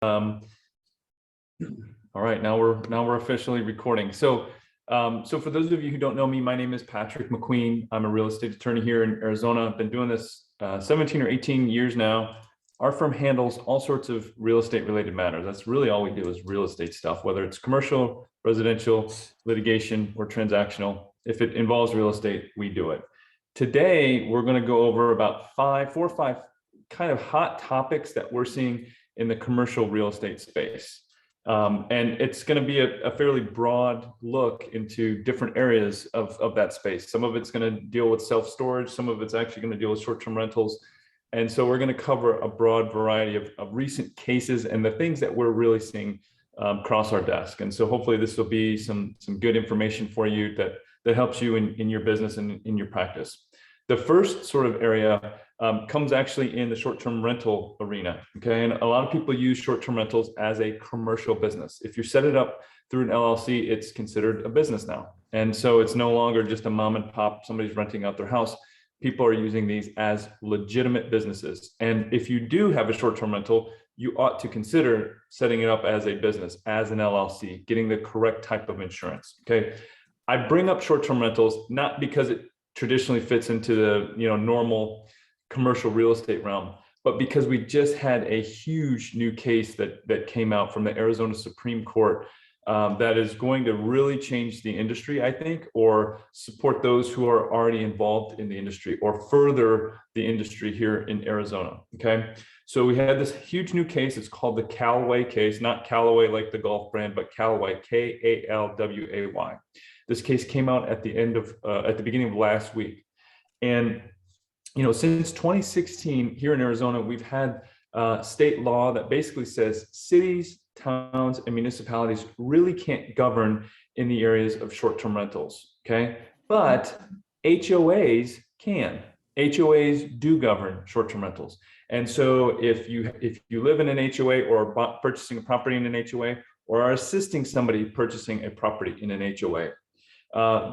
Um, all right, now we're officially recording. So for those of you who don't know me, my name is Patrick McQueen. I'm a real estate attorney here in Arizona. I've been doing this 17 or 18 years now. Our firm handles all sorts of real estate related matters. That's really all we do is real estate stuff, whether it's commercial, residential, litigation, or transactional. If it involves real estate, we do it. Today, we're going to go over about four or five kind of hot topics that we're seeing in the commercial real estate space. And it's going to be a fairly broad look into different areas of that space. Some of it's going to deal with self-storage. Some of it's actually going to deal with short-term rentals. And so we're going to cover a broad variety of recent cases and the things that we're really seeing cross our desk. And so hopefully this will be some good information for you that helps you in your business and in your practice. The first sort of area comes actually in the short-term rental arena, okay? And a lot of people use short-term rentals as a commercial business. If you set it up through an LLC, it's considered a business now. And so it's no longer just a mom and pop, somebody's renting out their house. People are using these as legitimate businesses. And if you do have a short-term rental, you ought to consider setting it up as a business, as an LLC, getting the correct type of insurance, okay? I bring up short-term rentals, not because it traditionally fits into the normal commercial real estate realm, but because we just had a huge new case that came out from the Arizona Supreme Court that is going to really change the industry, I think, or support those who are already involved in the industry or further the industry here in Arizona, okay? So we had this huge new case. It's called the Callaway case, not Callaway like the golf brand, but Callaway, K-A-L-W-A-Y. This case came out at the beginning of last week. And since 2016 here in Arizona, we've had state law that basically says cities, towns, and municipalities really can't govern in the areas of short-term rentals, okay? But HOAs can. HOAs do govern short-term rentals. And so if you live in an HOA or purchasing a property in an HOA or are assisting somebody purchasing a property in an HOA,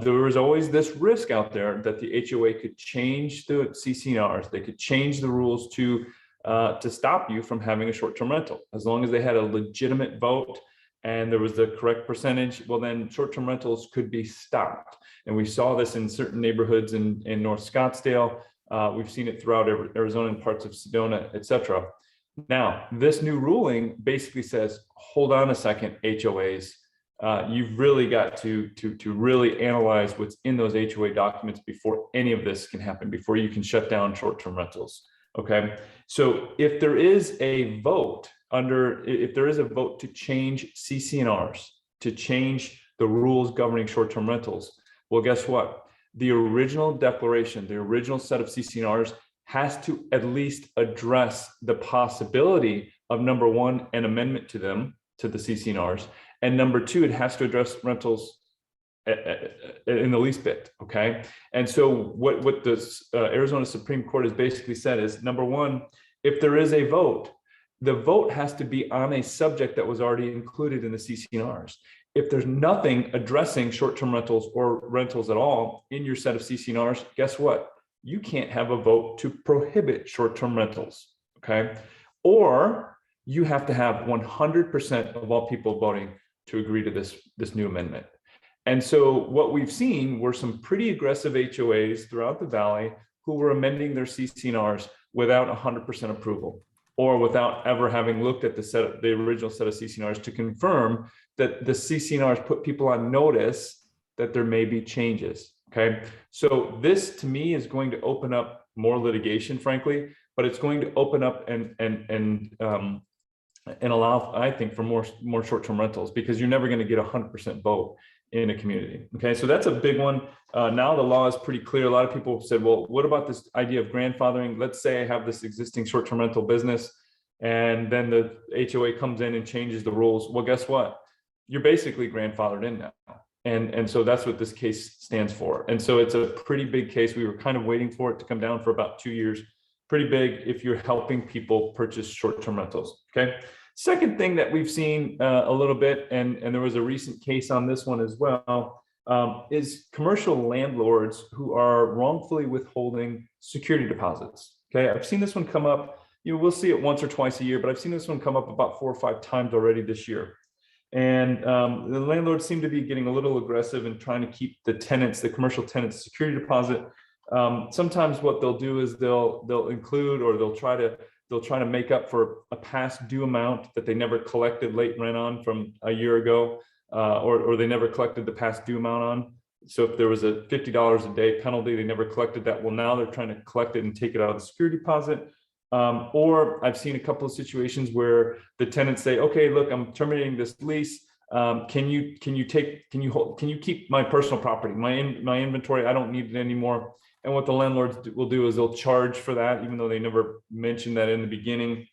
there was always this risk out there that the HOA could change the CC&Rs. They could change the rules to stop you from having a short-term rental. As long as they had a legitimate vote and there was the correct percentage, well, then short-term rentals could be stopped. And we saw this in certain neighborhoods in North Scottsdale. We've seen it throughout Arizona and parts of Sedona, et cetera. Now, this new ruling basically says, hold on a second, HOAs. You've really got to really analyze what's in those HOA documents before any of this can happen, before you can shut down short-term rentals, okay? So if there is a vote to change CC&Rs, to change the rules governing short-term rentals, well, guess what? The original declaration, the original set of CC&Rs has to at least address the possibility of, number one, an amendment to them, to the CC&Rs, and number two, it has to address rentals in the least bit, okay? And so what the Arizona Supreme Court has basically said is, number one, if there is a vote, the vote has to be on a subject that was already included in the CC&Rs. If there's nothing addressing short-term rentals or rentals at all in your set of CC&Rs, guess what? You can't have a vote to prohibit short-term rentals, okay? Or you have to have 100% of all people voting to agree to this new amendment. And so what we've seen were some pretty aggressive HOAs throughout the valley who were amending their CC&Rs without 100% approval, or without ever having looked at the original set of CC&Rs to confirm that the CC&Rs put people on notice that there may be changes, okay? So this, to me, is going to open up more litigation, frankly, but it's going to open up and allow, I think, for more short-term rentals, because you're never going to get 100% vote in a community. Okay, so that's a big one. Now the law is pretty clear. A lot of people said, well, what about this idea of grandfathering? Let's say I have this existing short-term rental business, and then the HOA comes in and changes the rules. Well, guess what? You're basically grandfathered in now. And so that's what this case stands for. And so it's a pretty big case. We were kind of waiting for it to come down for about 2 years. Pretty big if you're helping people purchase short-term rentals, okay? Second thing that we've seen a little bit, and there was a recent case on this one as well, is commercial landlords who are wrongfully withholding security deposits, okay? I've seen this one come up we'll see it once or twice a year, but I've seen this one come up about 4 or 5 times already this year. And the landlords seem to be getting a little aggressive and trying to keep the tenants, the commercial tenants, security deposit. Sometimes what they'll do is they'll include, or they'll try to make up for a past due amount that they never collected late rent on from a year ago, or they never collected the past due amount on. So if there was a $50 a day penalty, they never collected that. Well, now they're trying to collect it and take it out of the security deposit. Or I've seen a couple of situations where the tenants say, okay, look, I'm terminating this lease. Can you keep my personal property, my inventory? I don't need it anymore. And what the landlords will do is they'll charge for that, even though they never mentioned that in the beginning.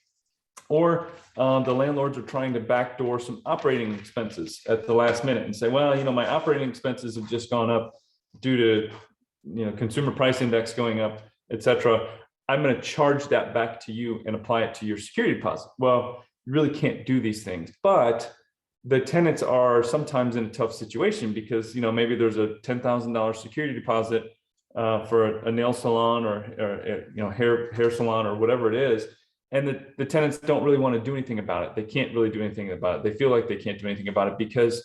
Or the landlords are trying to backdoor some operating expenses at the last minute and say, well, my operating expenses have just gone up due to consumer price index going up, et cetera. I'm going to charge that back to you and apply it to your security deposit. Well, you really can't do these things, but the tenants are sometimes in a tough situation because maybe there's a $10,000 security deposit for a nail salon or hair salon or whatever it is, and the tenants don't really want to do anything about it. They can't really do anything about it. They feel like they can't do anything about it because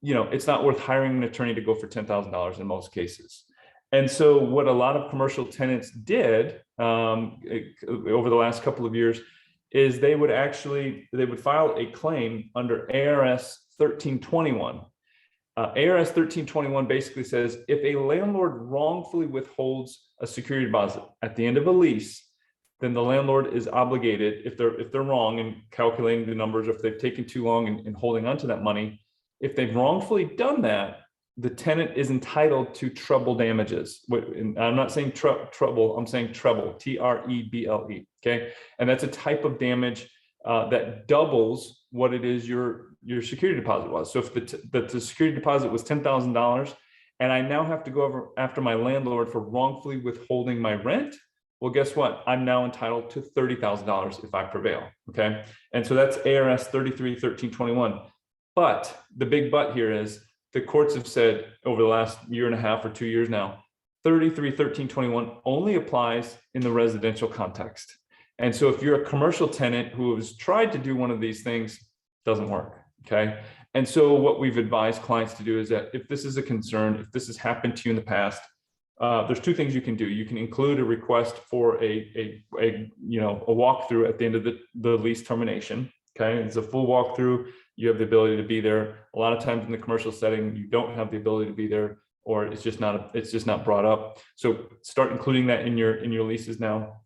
it's not worth hiring an attorney to go for $10,000 in most cases. And so what a lot of commercial tenants did over the last couple of years is they would file a claim under ARS 1321. ARS 1321 basically says if a landlord wrongfully withholds a security deposit at the end of a lease, then the landlord is obligated, if they're wrong in calculating the numbers, or if they've taken too long in holding onto that money, if they've wrongfully done that, the tenant is entitled to treble damages. I'm not saying trouble, I'm saying treble, T-R-E-B-L-E, okay? And that's a type of damage that doubles what it is your security deposit was. So if the security deposit was $10,000 and I now have to go over after my landlord for wrongfully withholding my rent, well, guess what? I'm now entitled to $30,000 if I prevail, okay? And so that's ARS 33-1321. But the big but here is, the courts have said over the last year and a half or 2 years now, 33-1321 only applies in the residential context. And so if you're a commercial tenant who has tried to do one of these things, it doesn't work, okay? And so what we've advised clients to do is that if this is a concern, if this has happened to you in the past, there's 2 things you can do. You can include a request for a walkthrough at the end of the lease termination, okay? It's a full walkthrough. You have the ability to be there. A lot of times in the commercial setting, you don't have the ability to be there, or it's just not brought up. So start including that in your leases now,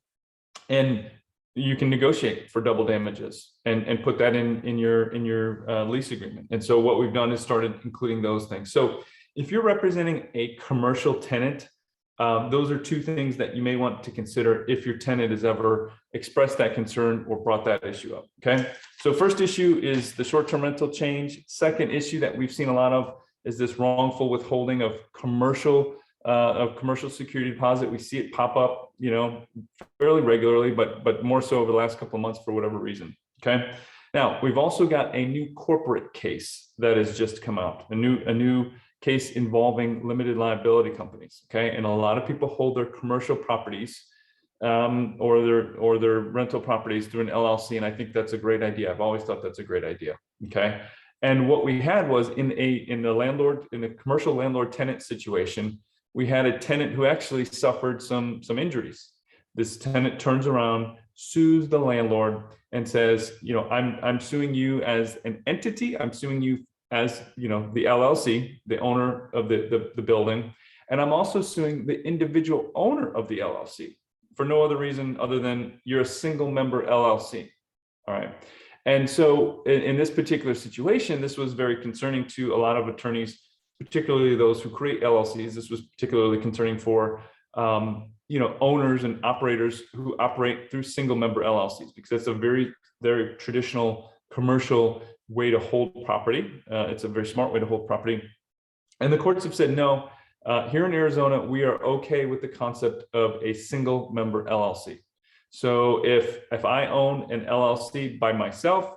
and you can negotiate for double damages and put that in your lease agreement. And so what we've done is started including those things. So if you're representing a commercial tenant, those are 2 things that you may want to consider if your tenant has ever expressed that concern or brought that issue up, okay? So first issue is the short-term rental change. Second issue that we've seen a lot of is this wrongful withholding of commercial security deposit. We see it pop up, fairly regularly, but more so over the last couple of months for whatever reason, okay? Now, we've also got a new corporate case that has just come out, a new case involving limited liability companies, okay? And a lot of people hold their commercial properties or their rental properties through an LLC, and I think that's a great idea. I've always thought that's a great idea, okay? And what we had was in the commercial landlord-tenant situation, we had a tenant who actually suffered some injuries. This tenant turns around, sues the landlord, and says, I'm suing you as an entity. I'm suing you as the LLC, the owner of the building, and I'm also suing the individual owner of the LLC for no other reason other than you're a single member LLC. All right. And so in this particular situation, this was very concerning to a lot of attorneys, particularly those who create LLCs. This was particularly concerning for owners and operators who operate through single member LLCs, because that's a very, very traditional commercial way to hold property. It's a very smart way to hold property. And the courts have said, no, here in Arizona, we are okay with the concept of a single member LLC. So if I own an LLC by myself,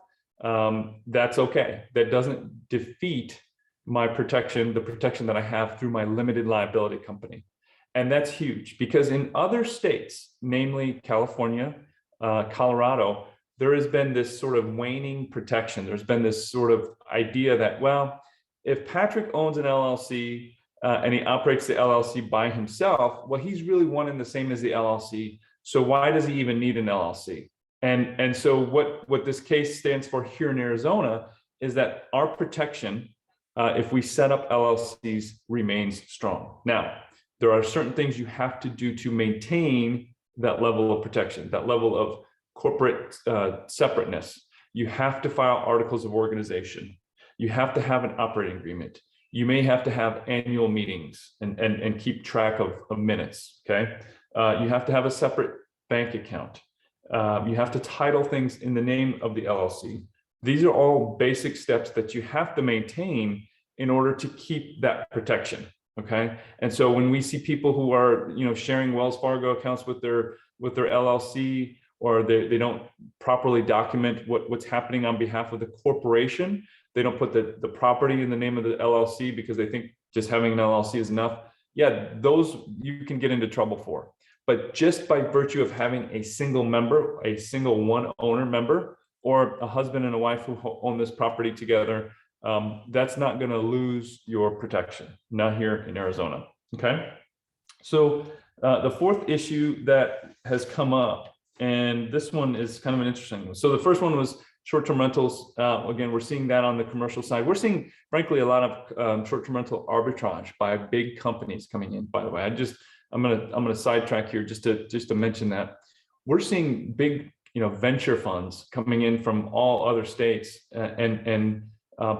that's okay. That doesn't defeat my protection, the protection that I have through my limited liability company. And that's huge, because in other states, namely California, Colorado, there has been this sort of waning protection. There's been this sort of idea that, well, if Patrick owns an LLC and he operates the LLC by himself, well, he's really one and the same as the LLC. So why does he even need an LLC? And so what this case stands for here in Arizona is that our protection, if we set up LLCs, remains strong. Now, there are certain things you have to do to maintain that level of protection, that level of corporate separateness. You have to file articles of organization. You have to have an operating agreement. You may have to have annual meetings and keep track of minutes, okay? You have to have a separate bank account. You have to title things in the name of the LLC. These are all basic steps that you have to maintain in order to keep that protection, okay? And so when we see people who are, sharing Wells Fargo accounts with their LLC, or they don't properly document what's happening on behalf of the corporation, they don't put the property in the name of the LLC because they think just having an LLC is enough. Yeah, those you can get into trouble for. But just by virtue of having a single member, a single one owner member, or a husband and a wife who own this property together, that's not going to lose your protection, not here in Arizona, okay? So the fourth issue that has come up, and this one is kind of an interesting one. So the first one was short-term rentals. Again, we're seeing that on the commercial side. We're seeing, frankly, a lot of short-term rental arbitrage by big companies coming in, by the way. I'm gonna sidetrack here just to mention that. We're seeing big, venture funds coming in from all other states and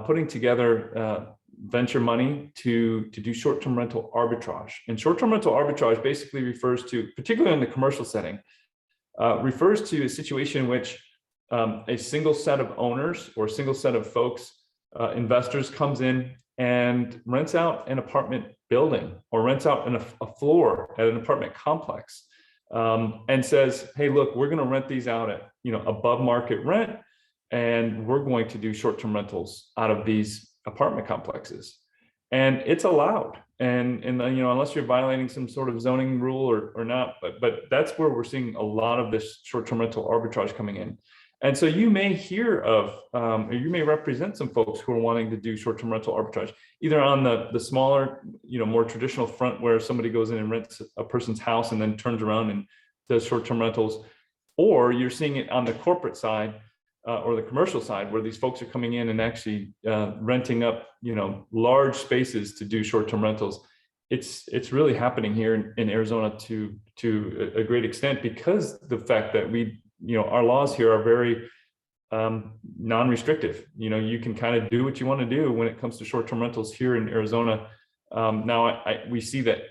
putting together venture money to do short-term rental arbitrage. And short-term rental arbitrage basically refers to, particularly in the commercial setting, refers to a situation in which a single set of owners or a single set of folks, investors, comes in and rents out an apartment building or rents out a floor at an apartment complex, and says, hey, look, we're going to rent these out at above market rent, and we're going to do short-term rentals out of these apartment complexes. And it's allowed. And unless you're violating some sort of zoning rule or not, but that's where we're seeing a lot of this short-term rental arbitrage coming in. And so you may hear of, or you may represent some folks who are wanting to do short-term rental arbitrage, either on the smaller, more traditional front where somebody goes in and rents a person's house and then turns around and does short-term rentals, or you're seeing it on the corporate side or the commercial side where these folks are coming in and actually renting up, large spaces to do short-term rentals. It's really happening here in Arizona to a great extent because the fact that our laws here are very non-restrictive. You can kind of do what you want to do when it comes to short-term rentals here in Arizona. Now we see that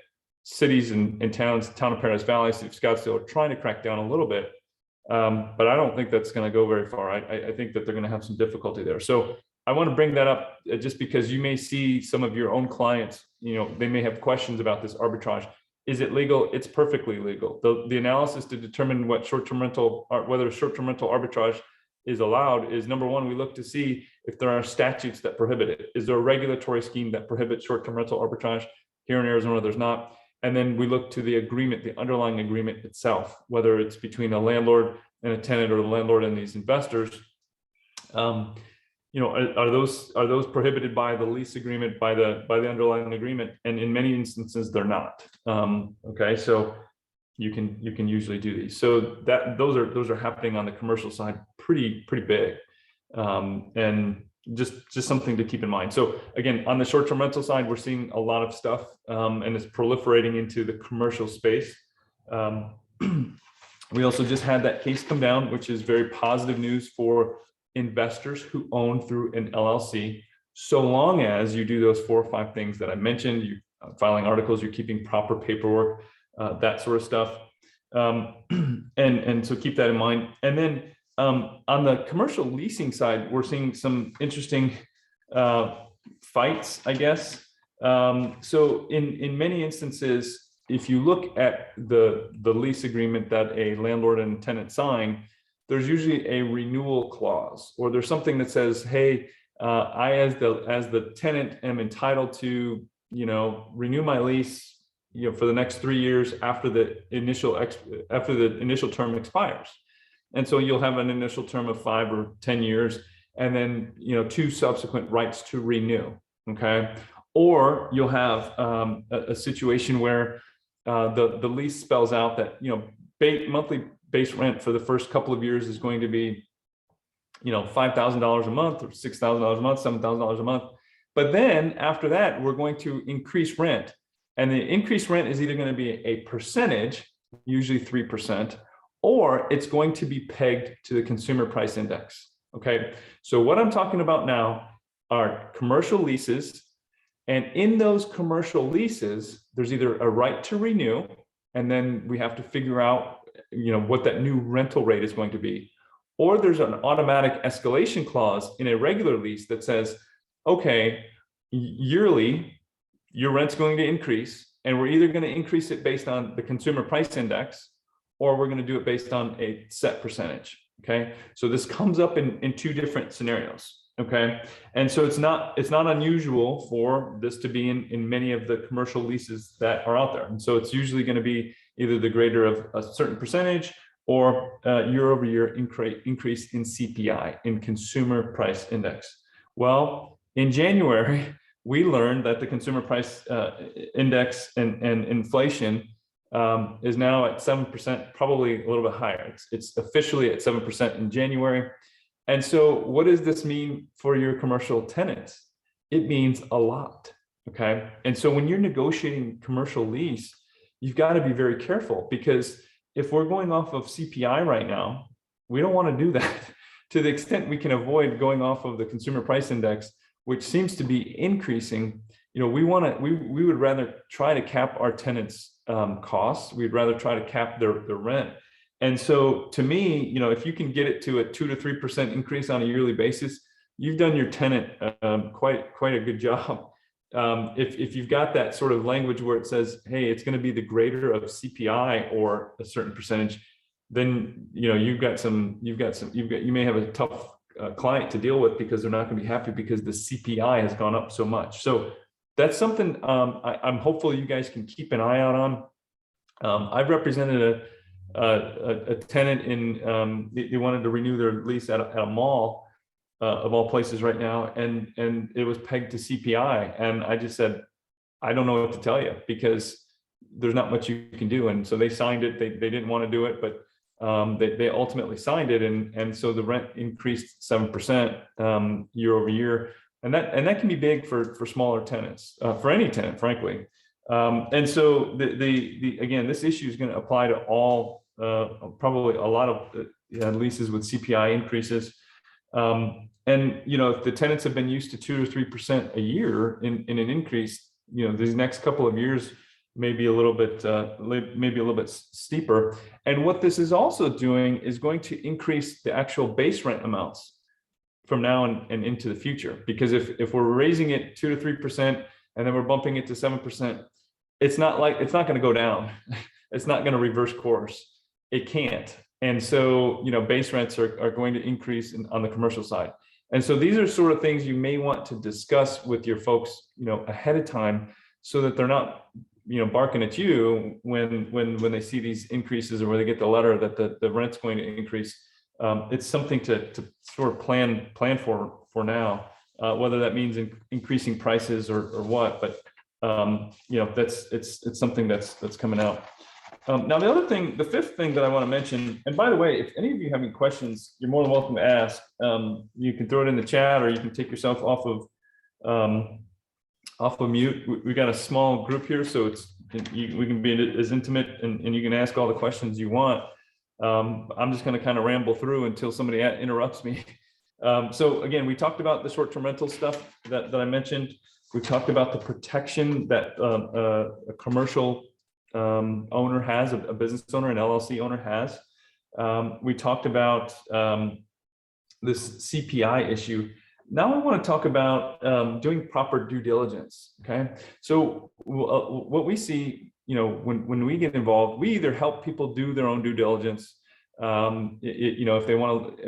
cities and towns, town of Paradise Valley, city of Scottsdale, are trying to crack down a little bit, but I don't think that's going to go very far. I think that they're going to have some difficulty there. So I want to bring that up just because you may see some of your own clients, they may have questions about this arbitrage. Is it legal? It's perfectly legal. The analysis to determine what short-term rental, or whether short-term rental arbitrage is allowed, is number one, we look to see if there are statutes that prohibit it. Is there a regulatory scheme that prohibits short-term rental arbitrage? Here in Arizona, there's not. And then we look to the agreement, the underlying agreement itself, whether it's between a landlord and a tenant or the landlord and these investors. Are those prohibited by the lease agreement, by the underlying agreement? And in many instances, they're not. Okay, so you can usually do these. So those are happening on the commercial side, pretty big, and just something to keep in mind. So again, on the short-term rental side, we're seeing a lot of stuff, and it's proliferating into the commercial space. We also just had that case come down, which is very positive news for investors who own through an LLC, so long as you do those 4 or 5 things that I mentioned. You filing articles, you're keeping proper paperwork, that sort of stuff, and so keep that in mind. And then on the commercial leasing side, we're seeing some interesting fights, I guess. So in many instances, if you look at the lease agreement that a landlord and tenant sign, there's usually a renewal clause, or there's something that says, hey, I as the tenant am entitled to renew my lease for the next 3 years after the initial term expires. And so you'll have an initial term of 5 or 10 years, and then 2 subsequent rights to renew. Okay. Or you'll have a situation where the lease spells out that monthly base rent for the first couple of years is going to be $5,000 a month or $6,000 a month, $7,000 a month. But then after that, we're going to increase rent. And the increased rent is either going to be a percentage, usually 3%, or it's going to be pegged to the consumer price index. Okay. So what I'm talking about now are commercial leases. And in those commercial leases, there's either a right to renew, and then we have to figure out, what that new rental rate is going to be. Or there's an automatic escalation clause in a regular lease that says, okay, yearly, your rent's going to increase, and we're either going to increase it based on the consumer price index, or we're going to do it based on a set percentage. Okay. So this comes up in 2 different scenarios. Okay. And so it's not unusual for this to be in many of the commercial leases that are out there. And so it's usually going to be either the greater of a certain percentage or year-over-year increase in CPI, in consumer price index. Well, in January, we learned that the consumer price index and inflation is now at 7%, probably a little bit higher. It's officially at 7% in January. And so what does this mean for your commercial tenants? It means a lot. Okay. And so when you're negotiating commercial lease, you've got to be very careful, because if we're going off of CPI right now, we don't want to do that. To the extent we can avoid going off of the consumer price index, which seems to be increasing, we would rather try to cap our tenants' costs. We'd rather try to cap their rent. And so to me, if you can get it to a 2 to 3% increase on a yearly basis, you've done your tenant quite a good job. If you've got that sort of language where it says, hey, it's going to be the greater of CPI or a certain percentage, then you may have a tough client to deal with, because they're not going to be happy because the CPI has gone up so much. So that's something I'm hopeful you guys can keep an eye out on. I've represented a tenant in they wanted to renew their lease at a mall of all places right now, and it was pegged to CPI, and I just said, I don't know what to tell you, because there's not much you can do. And so they signed it. They didn't want to do it, but they ultimately signed it, and so the rent increased 7% year over year, and that can be big for smaller tenants, for any tenant, frankly. And so again, this issue is going to apply to all probably a lot of leases with CPI increases. And if the tenants have been used to 2 or 3% a year in an increase, these next couple of years may be a little bit steeper. And what this is also doing is going to increase the actual base rent amounts from now and into the future. Because if we're raising it 2 to 3% and then we're bumping it to 7%, it's not going to go down. It's not going to reverse course. It can't. And so, base rents are going to increase on the commercial side. And so these are sort of things you may want to discuss with your folks, ahead of time, so that they're not, barking at you when they see these increases, or when they get the letter that the rent's going to increase. It's something to sort of plan for now, whether that means increasing prices or what, but it's something that's coming out. Now, the fifth thing that I want to mention, and by the way, if any of you have any questions, you're more than welcome to ask. You can throw it in the chat, or you can take yourself off of mute. We got a small group here, so we can be as intimate, and you can ask all the questions you want. I'm just going to kind of ramble through until somebody interrupts me. So again, we talked about the short-term rental stuff that I mentioned. We talked about the protection that a commercial owner has, a business owner, an LLC owner has. We talked about this CPI issue. Now I want to talk about doing proper due diligence. Okay, so what we see, when we get involved, we either help people do their own due diligence. If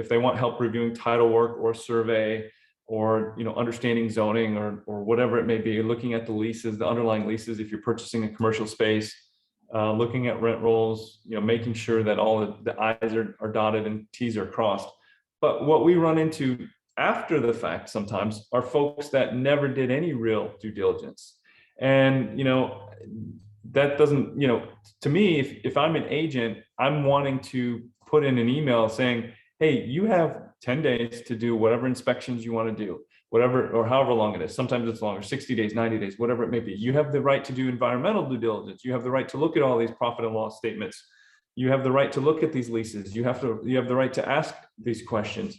they want help reviewing title work or survey, or understanding zoning, or whatever it may be, looking at the leases, the underlying leases, if you're purchasing a commercial space. looking at rent rolls, making sure that all the I's are dotted and T's are crossed. But what we run into after the fact sometimes are folks that never did any real due diligence. And, that doesn't, to me, if I'm an agent, I'm wanting to put in an email saying, hey, you have 10 days to do whatever inspections you want to do, whatever, or however long it is. Sometimes it's longer, 60 days, 90 days, whatever it may be. You have the right to do environmental due diligence. You have the right to look at all these profit and loss statements. You have the right to look at these leases. You have the right to ask these questions.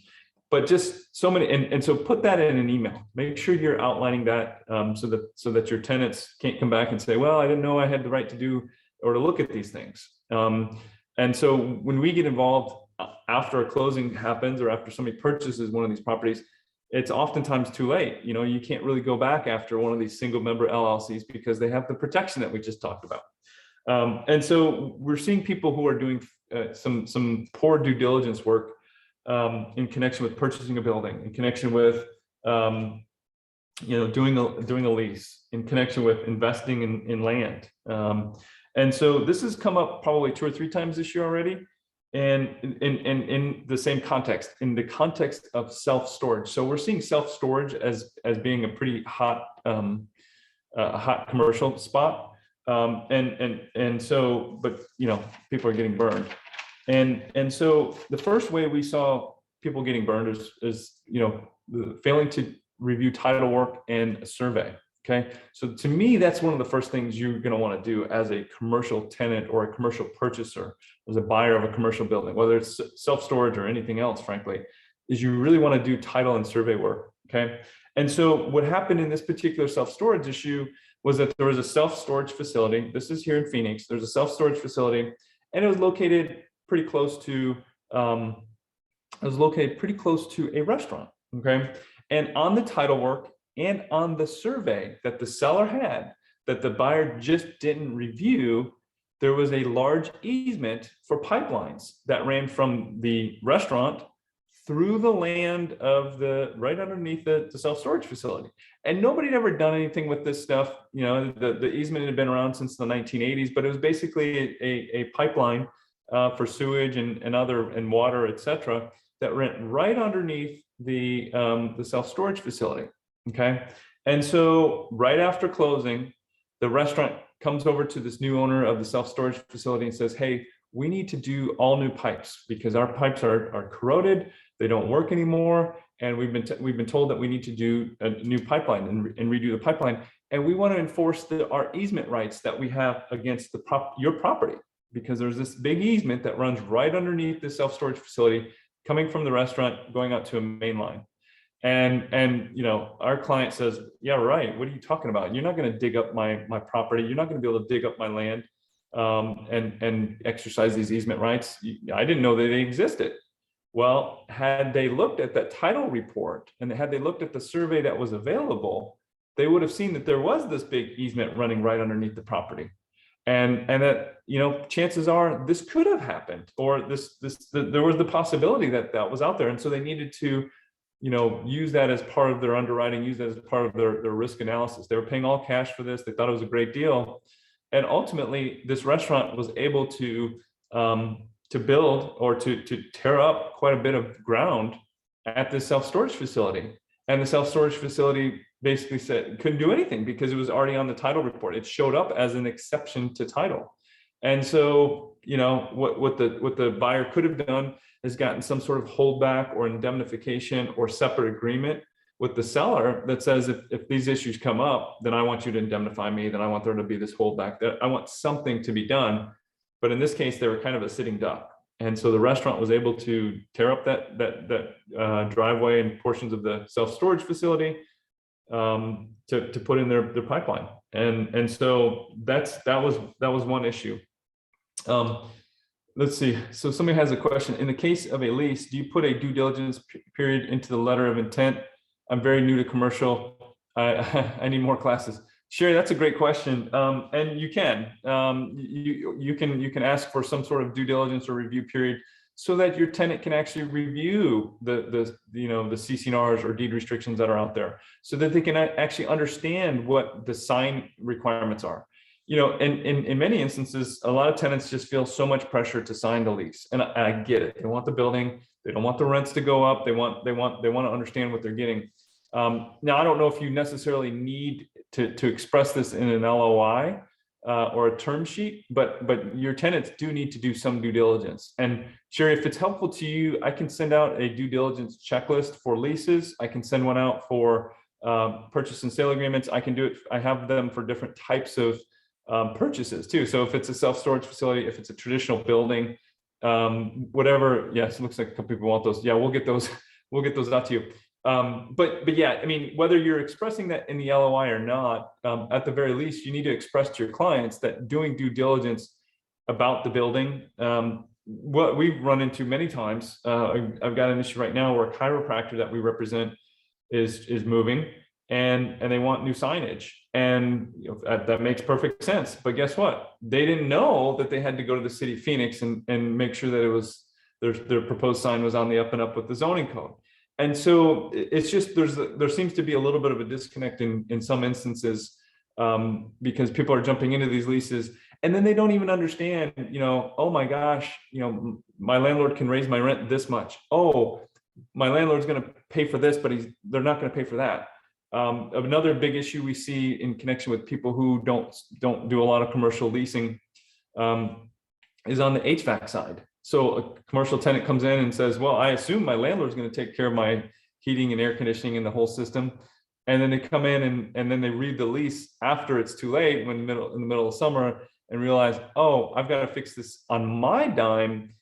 But just so many, and so put that in an email. Make sure you're outlining that so that your tenants can't come back and say, well, I didn't know I had the right to do or to look at these things. And so when we get involved after a closing happens or after somebody purchases one of these properties, it's oftentimes too late. You can't really go back after one of these single member LLCs because they have the protection that we just talked about. And so we're seeing people who are doing some poor due diligence work in connection with purchasing a building, in connection with doing a lease, in connection with investing in land. And so this has come up probably 2 or 3 times this year already. And in the same context, in the context of self-storage. So we're seeing self-storage as being a pretty hot commercial spot. And so, but people are getting burned. And so the first way we saw people getting burned is failing to review title work and a survey. Okay, so to me, that's one of the first things you're going to want to do as a commercial tenant or a commercial purchaser, as a buyer of a commercial building, whether it's self-storage or anything else, frankly, is you really want to do title and survey work. Okay, and so what happened in this particular self-storage issue was that there was a self-storage facility. This is here in Phoenix. There's a self-storage facility, and it was located pretty close to a restaurant. Okay, and on the title work and on the survey that the seller had, that the buyer just didn't review, there was a large easement for pipelines that ran from the restaurant through the land of right underneath the self-storage facility. And nobody had ever done anything with this stuff. The easement had been around since the 1980s, but it was basically a pipeline for sewage and water, et cetera, that ran right underneath the self-storage facility. Okay. And so right after closing, the restaurant comes over to this new owner of the self-storage facility and says, hey, we need to do all new pipes because our pipes are corroded. They don't work anymore. And we've been told that we need to do a new pipeline and redo the pipeline. And we want to enforce our easement rights that we have against your property, because there's this big easement that runs right underneath the self-storage facility coming from the restaurant going out to a main line. And our client says, yeah, right. What are you talking about? You're not going to dig up my property. You're not going to be able to dig up my land and exercise these easement rights. I didn't know that they existed. Well, had they looked at that title report and had they looked at the survey that was available, they would have seen that there was this big easement running right underneath the property. And that, chances are this could have happened, or there was the possibility that was out there. And so they needed to use that as part of their underwriting, use that as part of their risk analysis. They were paying all cash for this. They thought it was a great deal. And ultimately, this restaurant was able to build or to tear up quite a bit of ground at this self-storage facility. And the self-storage facility basically said couldn't do anything because it was already on the title report. It showed up as an exception to title. And so, what the buyer could have done has gotten some sort of holdback or indemnification or separate agreement with the seller that says, if these issues come up, then I want you to indemnify me, then I want there to be this holdback, that I want something to be done. But in this case, they were kind of a sitting duck. And so the restaurant was able to tear up that driveway and portions of the self-storage facility to put in their pipeline. And so that was one issue. Let's see. So somebody has a question. In the case of a lease, do you put a due diligence period into the letter of intent? I'm very new to commercial. I need more classes. Sure, that's a great question. And you can. You can ask for some sort of due diligence or review period so that your tenant can actually review the CC&Rs or deed restrictions that are out there, so that they can actually understand what the sign requirements are. in many instances, a lot of tenants just feel so much pressure to sign the lease, and I get it. They want the building, they don't want the rents to go up. They want to understand what they're getting. Now, I don't know if you necessarily need to express this in an LOI or a term sheet, but your tenants do need to do some due diligence. And Sherry, if it's helpful to you, I can send out a due diligence checklist for leases. I can send one out for purchase and sale agreements. I can do it. I have them for different types of purchases too. So if it's a self-storage facility, if it's a traditional building, whatever. Yes, it looks like a couple people want those. Yeah, we'll get those. We'll get those out to you. But yeah, I mean, whether you're expressing that in the LOI or not, at the very least, you need to express to your clients that doing due diligence about the building. What we've run into many times, I've got an issue right now where a chiropractor that we represent is moving, and they want new signage, and that makes perfect sense. But guess what? They didn't know that they had to go to the city of Phoenix and make sure that it was their proposed sign was on the up and up with the zoning code. And so it's just there seems to be a little bit of a disconnect in some instances, because people are jumping into these leases and then they don't even understand, oh my gosh, my landlord can raise my rent this much. Oh, my landlord's going to pay for this, but they're not going to pay for that. Another big issue we see in connection with people who don't do a lot of commercial leasing is on the HVAC side. So a commercial tenant comes in and says, well, I assume my landlord's going to take care of my heating and air conditioning and the whole system. And then they come in and then they read the lease after it's too late, in the middle of summer, and realize, oh, I've got to fix this on my dime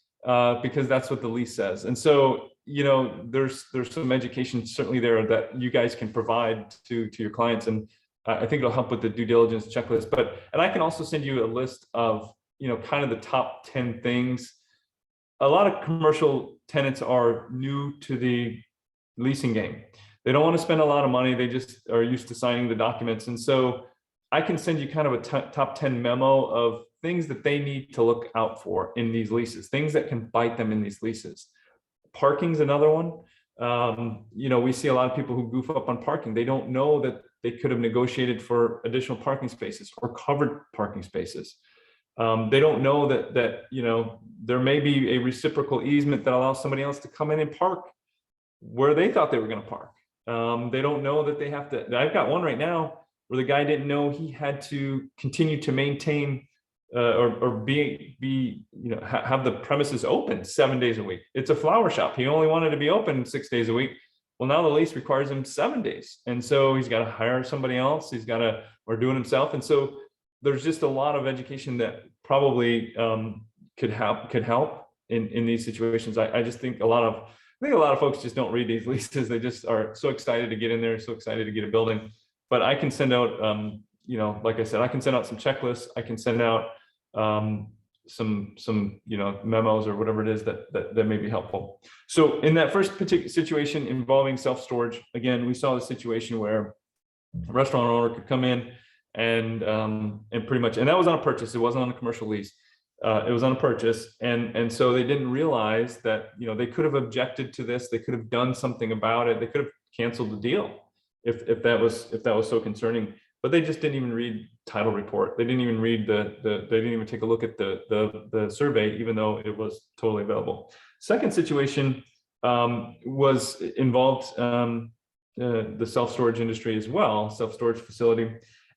because that's what the lease says. And so, there's some education certainly there that you guys can provide to your clients. And I think it'll help with the due diligence checklist. And I can also send you a list of, kind of the top 10 things. A lot of commercial tenants are new to the leasing game. They don't want to spend a lot of money. They just are used to signing the documents. And so I can send you kind of a top 10 memo of things that they need to look out for in these leases, things that can bite them in these leases. Parking's another one. We see a lot of people who goof up on parking. They don't know that they could have negotiated for additional parking spaces or covered parking spaces. They don't know that there may be a reciprocal easement that allows somebody else to come in and park where they thought they were going to park. They don't know that they have to. I've got one right now where the guy didn't know he had to continue to maintain or have the premises open 7 days a week. It's a flower shop. He only wanted to be open 6 days a week. Well, now the lease requires him 7 days, and so he's got to hire somebody else. Or do it himself. And so there's just a lot of education that probably could help in these situations. I just think a lot of folks just don't read these leases. They just are so excited to get in there, so excited to get a building. But I can send out, like I said, I can send out some checklists. I can send out some memos or whatever it is that may be helpful. So in that first particular situation involving self-storage, again, we saw the situation where a restaurant owner could come in and pretty much, and that was on a purchase. It wasn't on a commercial lease. It was on a purchase. And so they didn't realize that, they could have objected to this. They could have done something about it. They could have canceled the deal if that was so concerning, but they just didn't even read title report. They didn't even read they didn't even take a look at the survey, even though it was totally available. Second situation involved the self-storage industry as well, self-storage facility.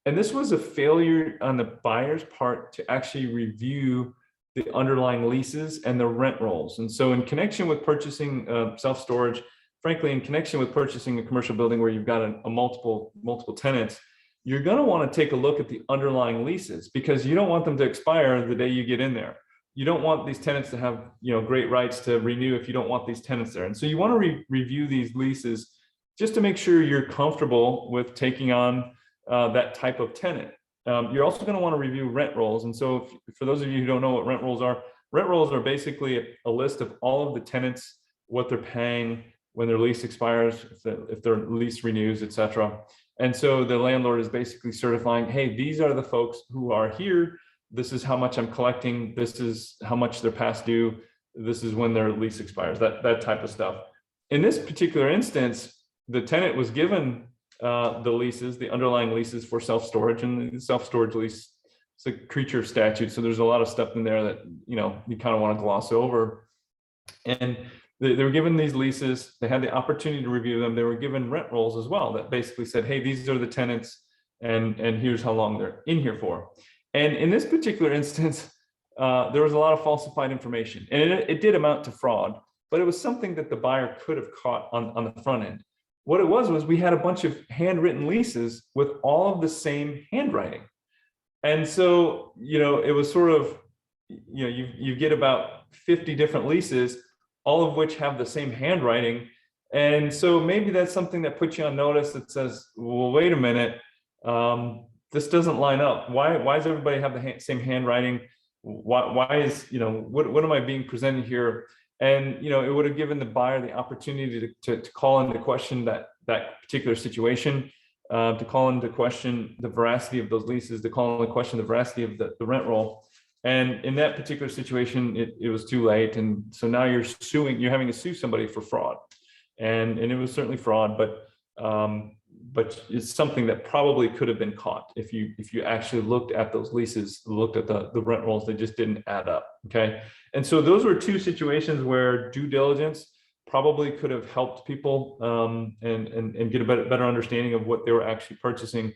And this was a failure on the buyer's part to actually review the underlying leases and the rent rolls. And so in connection with purchasing self-storage, frankly, in connection with purchasing a commercial building where you've got a multiple tenants, you're going to want to take a look at the underlying leases, because you don't want them to expire the day you get in there. You don't want these tenants to have great rights to renew if you don't want these tenants there. And so you want to review these leases just to make sure you're comfortable with taking on that type of tenant. You're also going to want to review rent rolls. And so for those of you who don't know what rent rolls are basically a list of all of the tenants, what they're paying when their lease expires, if their lease renews, et cetera. And so the landlord is basically certifying, hey, these are the folks who are here. This is how much I'm collecting. This is how much they're past due. This is when their lease expires, that type of stuff. In this particular instance, the tenant was given the leases, the underlying leases for self-storage, and the self-storage lease it's a creature statute. So there's a lot of stuff in there that, you know, you kind of want to gloss over. And they were given these leases. They had the opportunity to review them. They were given rent rolls as well that basically said, hey, these are the tenants and here's how long they're in here for. And in this particular instance, there was a lot of falsified information, and it did amount to fraud, but it was something that the buyer could have caught on the front end. What it was we had a bunch of handwritten leases with all of the same handwriting. And so, you know, it was sort of, you know, you get about 50 different leases, all of which have the same handwriting. And so maybe that's something that puts you on notice that says, well, wait a minute, this doesn't line up. Why does everybody have the same handwriting? Why is, you know, what am I being presented here? And, you know, it would have given the buyer the opportunity to call into question that particular situation, to call into question the veracity of those leases, to call into question the veracity of the rent roll. And in that particular situation, it was too late. And so now you're having to sue somebody for fraud. And it was certainly fraud, but it's something that probably could have been caught if you actually looked at those leases, looked at the rent rolls, they just didn't add up. Okay. And so those were two situations where due diligence probably could have helped people and get a better understanding of what they were actually purchasing.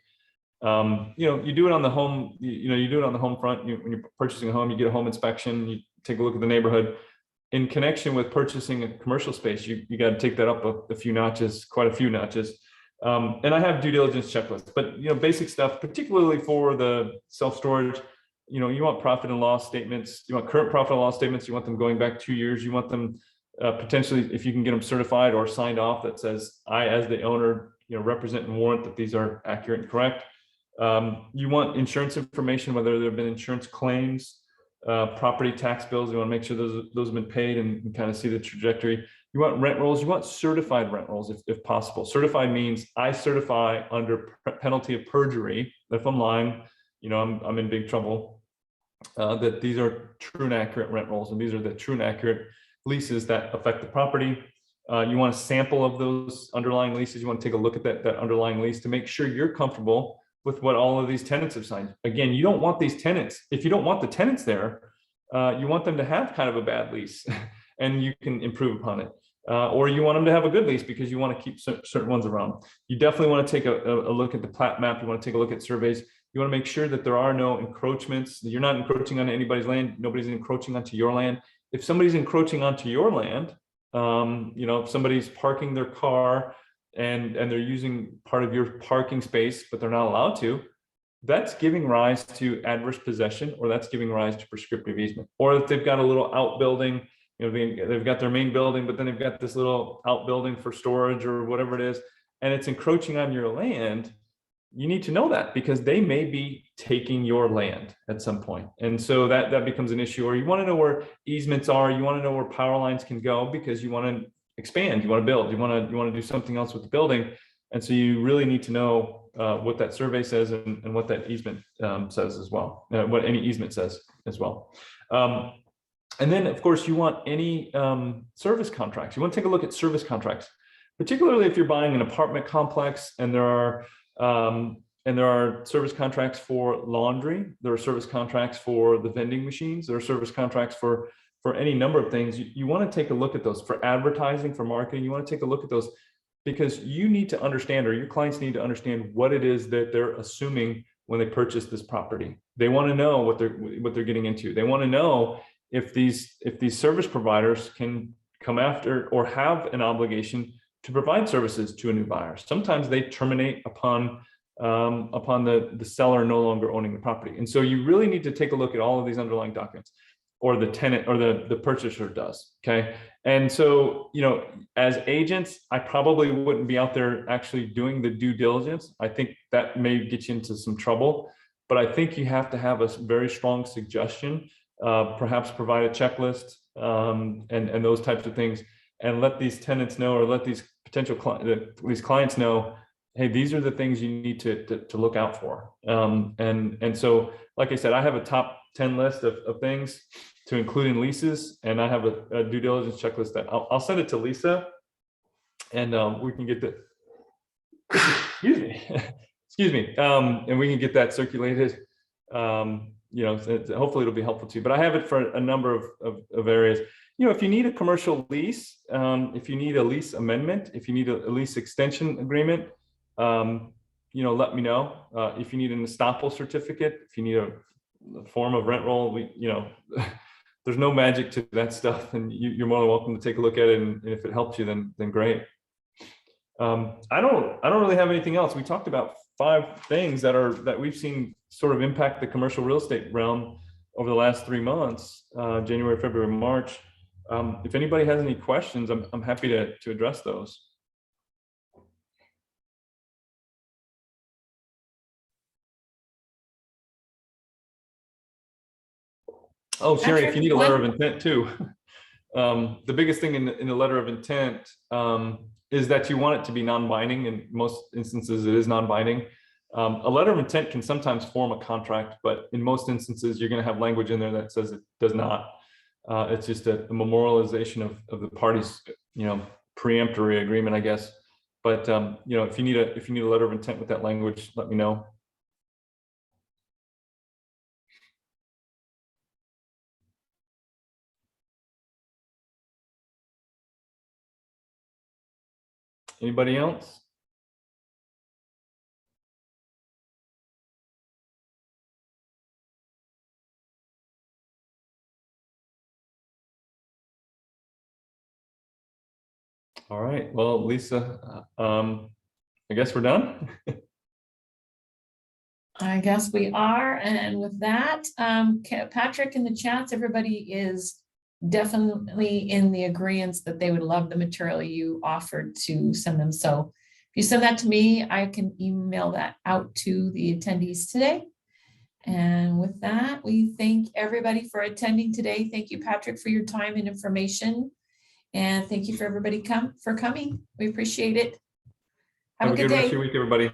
You know, you do it on the home, you do it on the home front. When you're purchasing a home, you get a home inspection, you take a look at the neighborhood. In connection with purchasing a commercial space, you got to take that up a few notches, quite a few notches. And I have due diligence checklists, but, you know, basic stuff, particularly for the self-storage, you know, you want profit and loss statements, you want current profit and loss statements, you want them going back 2 years, you want them potentially, if you can get them certified or signed off that says, I, as the owner, you know, represent and warrant that these are accurate and correct. You want insurance information, whether there have been insurance claims, property tax bills. You want to make sure those have been paid and kind of see the trajectory. You want rent rolls. You want certified rent rolls if possible. Certified means I certify under penalty of perjury that if I'm lying, you know, I'm in big trouble. That these are true and accurate rent rolls, and these are the true and accurate leases that affect the property. You want a sample of those underlying leases. You want to take a look at that underlying lease to make sure you're comfortable with what all of these tenants have signed. Again, you don't want these tenants, if you don't want the tenants there, you want them to have kind of a bad lease and you can improve upon it. Or you want them to have a good lease because you want to keep certain ones around. You definitely want to take a look at the plat map. You want to take a look at surveys. You want to make sure that there are no encroachments. You're not encroaching on anybody's land. Nobody's encroaching onto your land. If somebody's encroaching onto your land, you know, if somebody's parking their car and they're using part of your parking space, but they're not allowed to, that's giving rise to adverse possession, or that's giving rise to prescriptive easement. Or if they've got a little outbuilding, you know, they've got their main building, but then they've got this little outbuilding for storage or whatever it is, and it's encroaching on your land, you need to know that because they may be taking your land at some point. And so that becomes an issue. Or you want to know where easements are, you want to know where power lines can go because you want to expand, you want to build, you want to do something else with the building. And so you really need to know what that survey says and what that easement says as well, what any easement says as well. And then of course you want any service contracts. You want to take a look at service contracts, particularly if you're buying an apartment complex and there are service contracts for laundry, there are service contracts for the vending machines, there are service contracts for any number of things. You want to take a look at those for advertising, for marketing. You want to take a look at those because you need to understand, or your clients need to understand what it is that they're assuming when they purchase this property. They want to know what they're getting into. They want to know if these service providers can come after or have an obligation to provide services to a new buyer. Sometimes they terminate upon the seller no longer owning the property. And so you really need to take a look at all of these underlying documents, or the tenant or the purchaser does. Okay. And so, you know, as agents, I probably wouldn't be out there actually doing the due diligence. I think that may get you into some trouble, but I think you have to have a very strong suggestion, perhaps provide a checklist and those types of things, and let these tenants know, or let these potential these clients know, hey, these are the things you need to look out for. And so, like I said, I have a top 10 list of things to include in leases, and I have a due diligence checklist that I'll send it to Lisa, and we can get the excuse me, and we can get that circulated You know, hopefully it'll be helpful to you, but I have it for a number of areas. You know, if you need a commercial lease, if you need a lease amendment, if you need a lease extension agreement, you know, let me know. If you need an estoppel certificate, if you need a form of rent roll, you know, there's no magic to that stuff, and you're more than welcome to take a look at it. And if it helps you, then great. I don't really have anything else. We talked about 5 things that we've seen sort of impact the commercial real estate realm over the last 3 months, January, February, March. If anybody has any questions, I'm happy to address those. Oh, Sherry, if you need a letter of intent too, the biggest thing in the letter of intent is that you want it to be non-binding. In most instances, it is non-binding. A letter of intent can sometimes form a contract, but in most instances, you're going to have language in there that says it does not. It's just a memorialization of the parties, you know, preemptory agreement, I guess. But you know, if you need a letter of intent with that language, let me know. Anybody else? All right. Well, Lisa, I guess we're done. I guess we are. And with that, Patrick in the chats, everybody is definitely in the agreement that they would love the material you offered to send them. So if you send that to me, I can email that out to the attendees today. And with that, we thank everybody for attending today. Thank you, Patrick, for your time and information. And thank you for everybody for coming. We appreciate it. Have a good rest of day. your week, everybody.